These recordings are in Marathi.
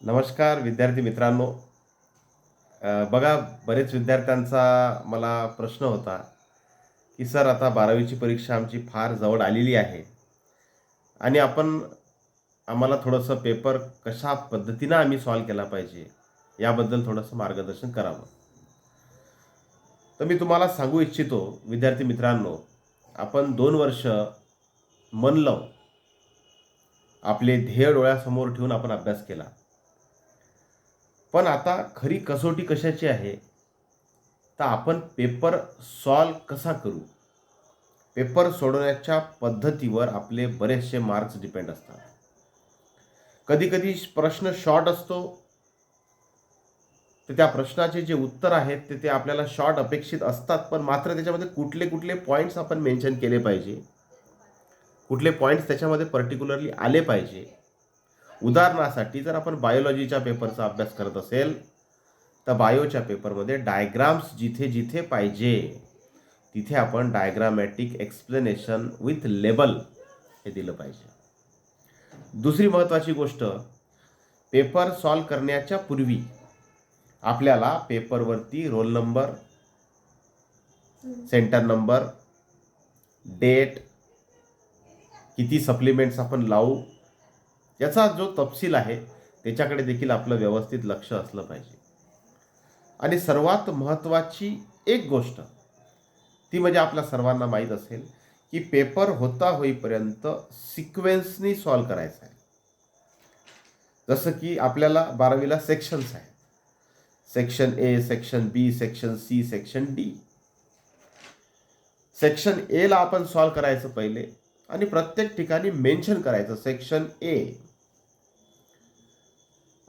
नमस्कार विद्यार्थी मित्रांनो. बघा, बरेच विद्यार्थ्यांचा मला प्रश्न होता, की सर आता 12वीची परीक्षा आमची फार जवळ आलेली आहे आणि आम्हाला थोडंसं पेपर कशा पद्धतीनं आम्ही सॉल्व्ह केला पाहिजे, याबद्दल थोडंसं मार्गदर्शन करावं. तर मी तुम्हाला सांगू इच्छितो विद्यार्थी मित्रांनो, आपण 2 वर्ष मन लावून आपले ध्येय डोळ्यासमोर ठेवून आपण अभ्यास केला. पण आता खरी कसोटी कशाची आहे, तर आपण पेपर सॉल्व्ह कसा करू? पेपर सोडवण्याच्या पद्धतीवर आपले बरेचसे मार्क्स डिपेंड असतात. कधी-कधी प्रश्न शॉर्ट असतो, तर त्या प्रश्नाचे जे उत्तर आहेत ते आपल्याला शॉर्ट अपेक्षित असतात, पण मात्र त्याच्यामध्ये कुठले-कुठले पॉइंट्स आपण मेन्शन केले पाहिजे, कुठले पॉइंट्स त्याच्यामध्ये पर्टिक्युलरली आले पाहिजे. उदाहरणासाठी जर आपण बायोलॉजीच्या पेपरचा अभ्यास करत असेल, तर बायोच्या पेपरमध्ये डायग्राम्स जिथे-जिथे पाहिजे, तिथे आपण डायग्रामॅटिक एक्सप्लेनेशन विथ लेबल हे दिलं पाहिजे. दुसरी महत्त्वाची गोष्ट, पेपर सॉल्व्ह करण्याच्या पूर्वी आपल्याला पेपरवरती roll number, centre number, date, किती सप्लिमेंट्स आपण लावू, याचा जो तपशील आहे त्याच्याकडे देखील आपलं व्यवस्थित लक्ष असलं पाहिजे. आणि सर्वात महत्त्वाची एक गोष्ट, ती म्हणजे आपल्या सर्वांना माहीत असेल, की पेपर होता होईपर्यंत सिक्वेन्सनी सॉल्व्ह करायचा आहे. जसं की आपल्याला 12वीला सेक्शन्स आहेत. Section A, section B, section C, section D. Section एला आपण सॉल्व्ह करायचं पहिले आणि प्रत्येक ठिकाणी मेन्शन करायचं सेक्शन ए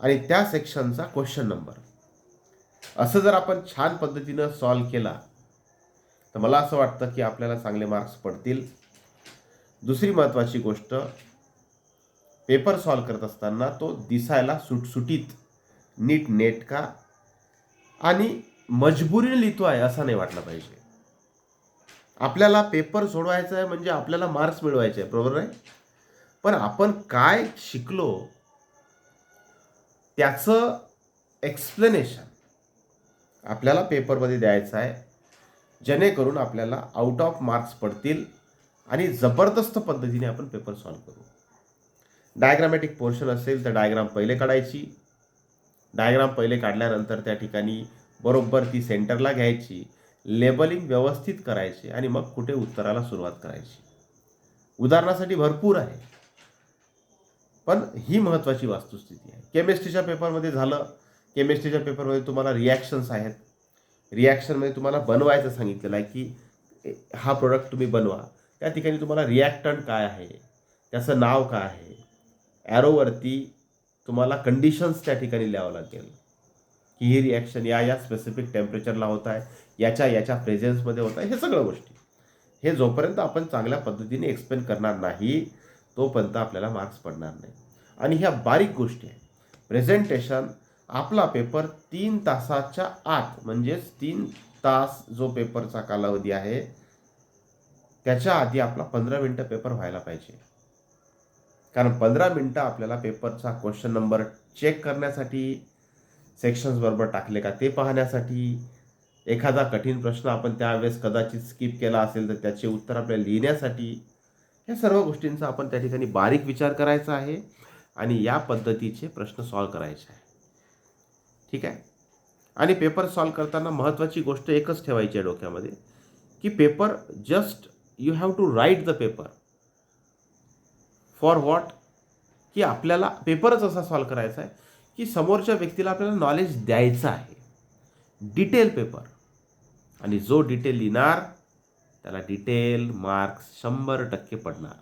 आणि त्या सेक्शनचा क्वेश्चन नंबर. असं जर आपण छान पद्धतीनं सॉल्व्ह केला, तर मला असं वाटतं की आपल्याला चांगले मार्क्स पडतील. दुसरी महत्त्वाची गोष्ट, पेपर सॉल्व्ह करत असताना तो दिसायला सुटसुटीत, नीटनेटका आणि मजबुरीने लिहितो आहे असं नाही वाटलं पाहिजे. आपल्याला पेपर सोडवायचा आहे म्हणजे आपल्याला मार्क्स मिळवायचे आहे, बरोबर आहे. पण आपण काय शिकलो त्याचं एक्सप्लेनेशन आपल्याला पेपरमध्ये द्यायचं आहे, जेणेकरून आपल्याला आउट ऑफ मार्क्स पडतील आणि जबरदस्त पद्धतीने आपण पेपर सॉल्व्ह करू. डायग्रामॅटिक पोर्शन असेल तर डायग्राम पहिले काढायची. डायग्राम पहिले काढल्यानंतर त्या ठिकाणी बरोबर ती सेंटरला घ्यायची, लेबलिंग व्यवस्थित करायचे आणि मग कुठे उत्तराला सुरुवात करायची. उदाहरणासाठी भरपूर आहे, पण ही महत्त्वाची वस्तुस्थिती आहे. केमिस्ट्रीच्या पेपरमध्ये झालं, केमिस्ट्रीच्या पेपरमध्ये तुम्हाला रिॲक्शन्स आहेत. रिॲक्शनमध्ये तुम्हाला बनवायचं सांगितलेलं आहे, की हा प्रोडक्ट तुम्ही बनवा. त्या ठिकाणी तुम्हाला रिॲक्टंट काय आहे, त्याचं नाव काय आहे, ॲरोवरती तुम्हाला कंडिशन्स त्या ठिकाणी लिहावं लागेल, की ही रिॲक्शन या स्पेसिफिक टेम्परेचरला होत आहे, याच्या प्रेझेन्समध्ये होत आहे. हे सगळ्या गोष्टी, हे जोपर्यंत आपण चांगल्या पद्धतीने एक्सप्लेन करणार नाही, तोपर्यंत आपल्याला मार्क्स पडणार नाही. आणि ह्या बारीक गोष्टी आहेत. प्रेझेंटेशन, आपला पेपर 3 तासाच्या आत, म्हणजेच 3 तास जो पेपरचा कालावधी आहे, त्याच्या आधी आपला 15 मिनटं पेपर व्हायला पाहिजे. कारण 15 मिनटं आपल्याला पेपरचा क्वेश्चन नंबर चेक करण्यासाठी, सेक्शन्स बरोबर टाकले का ते पाहण्यासाठी, एखादा कठीण प्रश्न आपण त्यावेळेस कदाचित स्किप केला असेल तर त्याचे उत्तर आपल्याला लिहिण्यासाठी, या सर्व गोष्टींचा आपण त्या ठिकाणी बारीक विचार करायचा आहे आणि या पद्धतीचे प्रश्न सॉल्व्ह करायचे आहे. ठीक आहे. आणि पेपर सॉल्व्ह करताना महत्त्वाची गोष्ट एकच ठेवायची आहे डोक्यामध्ये, की paper just you have to write the paper for what, की आपल्याला पेपरच असा सॉल्व्ह करायचा आहे की समोरच्या व्यक्तीला आपल्याला नॉलेज द्यायचं आहे. डिटेल पेपर, आणि जो डिटेल लिहिणार त्याला डिटेल मार्क्स 100% पडणार.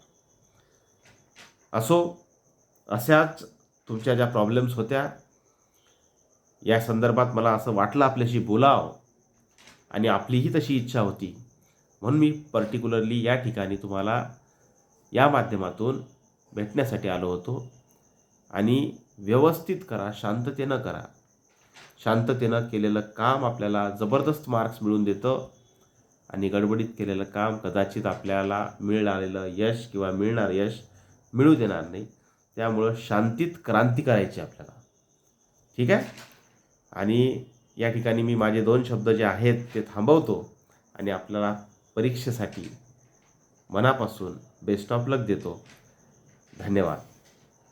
असो, अशाच तुमच्या ज्या प्रॉब्लेम्स होत्या, या संदर्भात मला असं वाटलं आपल्याशी बोलावं आणि आपलीही तशी इच्छा होती, म्हणून मी पर्टिक्युलरली या ठिकाणी तुम्हाला या माध्यमातून भेटण्यासाठी आलो होतो. आणि व्यवस्थित करा, शांततेनं करा. शांततेनं केलेलं काम आपल्याला जबरदस्त मार्क्स मिळवून देतं आणि गडबडीत केलेलं काम कदाचित आपल्याला मिळालेलं यश किंवा मिळणारं यश मिळू देणार नाही. त्यामुळं शांतीत क्रांती करायची आपल्याला. ठीक आहे. आणि या ठिकाणी मी माझे 2 शब्द जे आहेत ते थांबवतो आणि आपल्याला परीक्षेसाठी मनापासून बेस्ट ऑफ लक देतो. धन्यवाद.